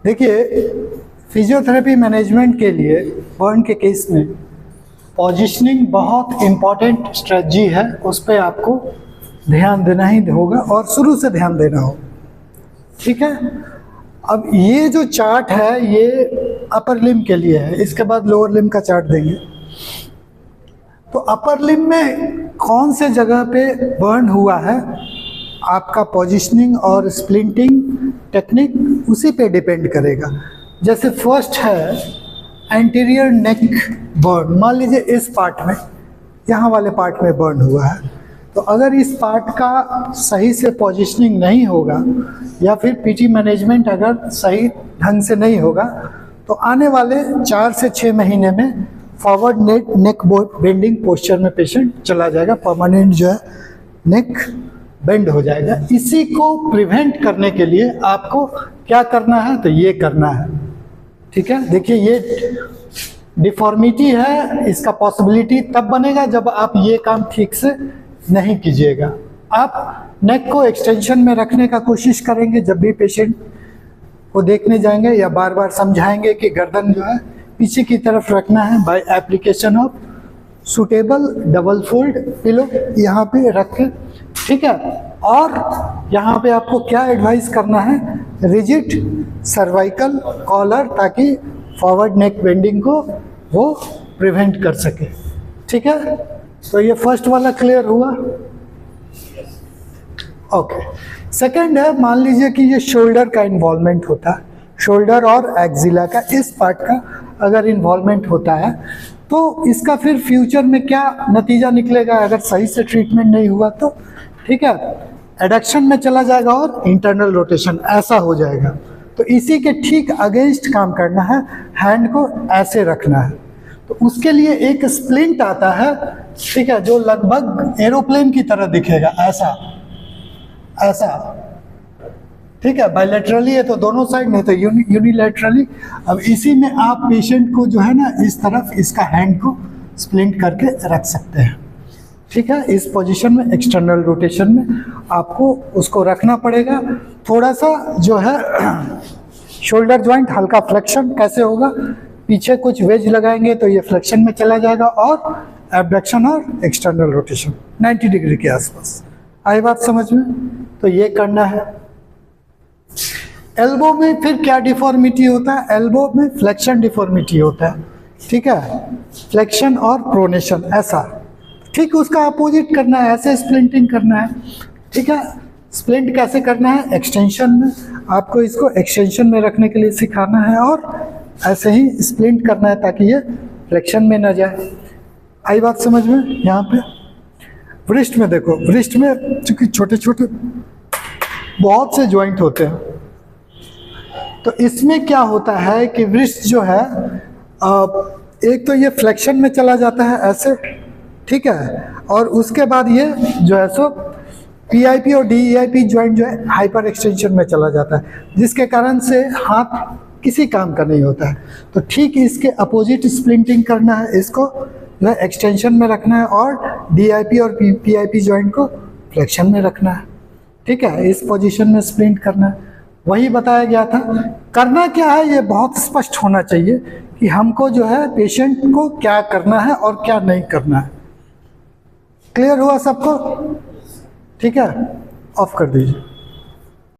देखिए, physiotherapy management के लिए बर्न के केस में पोजीशनिंग बहुत इम्पॉर्टेंट स्ट्रेटजी है, उस पर आपको ध्यान देना ही होगा और शुरू से ध्यान देना हो। ठीक है, अब ये जो चार्ट है ये अपर लिम्ब के लिए है, इसके बाद लोअर लिम्ब का चार्ट देंगे। तो अपर लिम्ब में कौन से जगह पे बर्न हुआ है, आपका पोजीशनिंग और स्प्लिंटिंग टेक्निक उसी पे डिपेंड करेगा। जैसे फर्स्ट है एंटीरियर नेक बर्न, मान लीजिए इस पार्ट में, यहाँ वाले पार्ट में बर्न हुआ है, तो अगर इस पार्ट का सही से पोजीशनिंग नहीं होगा या फिर पीटी मैनेजमेंट अगर सही ढंग से नहीं होगा तो आने वाले 4 से 6 महीने में फॉरवर्ड नेक बेंडिंग पोस्चर में पेशेंट चला जाएगा, परमानेंट जो है नेक बेंड हो जाएगा। इसी को प्रिवेंट करने के लिए आपको क्या करना है, तो ये करना है। ठीक है, देखिए ये डिफॉर्मिटी है, इसका पॉसिबिलिटी तब बनेगा जब आप ये काम ठीक से नहीं कीजिएगा। आप नेक को एक्सटेंशन में रखने का कोशिश करेंगे जब भी पेशेंट को देखने जाएंगे, या बार बार समझाएंगे कि गर्दन जो है पीछे की तरफ रखना है by application of suitable double fold pillow यहाँ पे रख के। ठीक है, और यहाँ पे आपको क्या एडवाइस करना है, रिजिड सर्वाइकल कॉलर, ताकि फॉरवर्ड नेक बेंडिंग को वो प्रिवेंट कर सके। ठीक है, तो ये फर्स्ट वाला क्लियर हुआ। ओके, सेकंड है, मान लीजिए कि ये शोल्डर का इन्वॉल्वमेंट होता है, शोल्डर और एक्जिला का, इस पार्ट का अगर इन्वॉल्वमेंट होता है तो इसका फिर फ्यूचर में क्या नतीजा निकलेगा अगर सही से ट्रीटमेंट नहीं हुआ तो। ठीक है, एडक्शन में चला जाएगा और इंटरनल रोटेशन ऐसा हो जाएगा। तो इसी के ठीक अगेंस्ट काम करना है, हैंड को ऐसे रखना है। तो उसके लिए एक स्प्लिंट आता है, ठीक है, जो लगभग एरोप्लेन की तरह दिखेगा, ऐसा ऐसा। ठीक है, बायलैटरली है तो दोनों साइड, नहीं तो यूनिलैटरली। अब इसी में आप पेशेंट को जो है ना इस तरफ इसका हैंड को स्प्लिंट करके रख सकते हैं। ठीक है, इस पोजीशन में एक्सटर्नल रोटेशन में आपको उसको रखना पड़ेगा। थोड़ा सा जो है शोल्डर जॉइंट हल्का फ्लेक्शन कैसे होगा, पीछे कुछ वेज लगाएंगे तो ये फ्लेक्शन में चला जाएगा, और एब्डक्शन और एक्सटर्नल रोटेशन 90 डिग्री के आसपास। आई बात समझ में? तो ये करना है। एल्बो में फिर क्या डिफॉर्मिटी होता है, एल्बो में फ्लेक्शन डिफॉर्मिटी होता है। ठीक है, फ्लेक्शन और प्रोनेशन ऐसा, ठीक उसका अपोजिट करना है, ऐसे स्प्लिंटिंग करना है। ठीक है, स्प्लिंट कैसे करना है, एक्सटेंशन में, आपको इसको एक्सटेंशन में रखने के लिए सिखाना है, और ऐसे ही स्प्लिंट करना है ताकि ये फ्लेक्शन में ना जाए। आई बात समझ में? यहाँ पे व्रिस्ट में देखो, व्रिस्ट में चूंकि छोटे छोटे बहुत से जॉइंट होते हैं, तो इसमें क्या होता है कि व्रिस्ट जो है एक तो ये फ्लेक्शन में चला जाता है ऐसे, ठीक है, और उसके बाद ये जो है सो पीआईपी और डीईआईपी जॉइंट जो है हाइपर एक्सटेंशन में चला जाता है, जिसके कारण से हाथ किसी काम का नहीं होता है। तो ठीक इसके अपोजिट स्प्लिंटिंग करना है, इसको जो है एक्सटेंशन में रखना है, और डीआईपी और पीआईपी जॉइंट को फ्लेक्शन में रखना है। ठीक है, इस पोजीशन में स्प्लिंट करना है, वही बताया गया था। करना क्या है ये बहुत स्पष्ट होना चाहिए कि हमको जो है पेशेंट को क्या करना है और क्या नहीं करना है। क्लियर हुआ सबको? ठीक है, ऑफ कर दीजिए।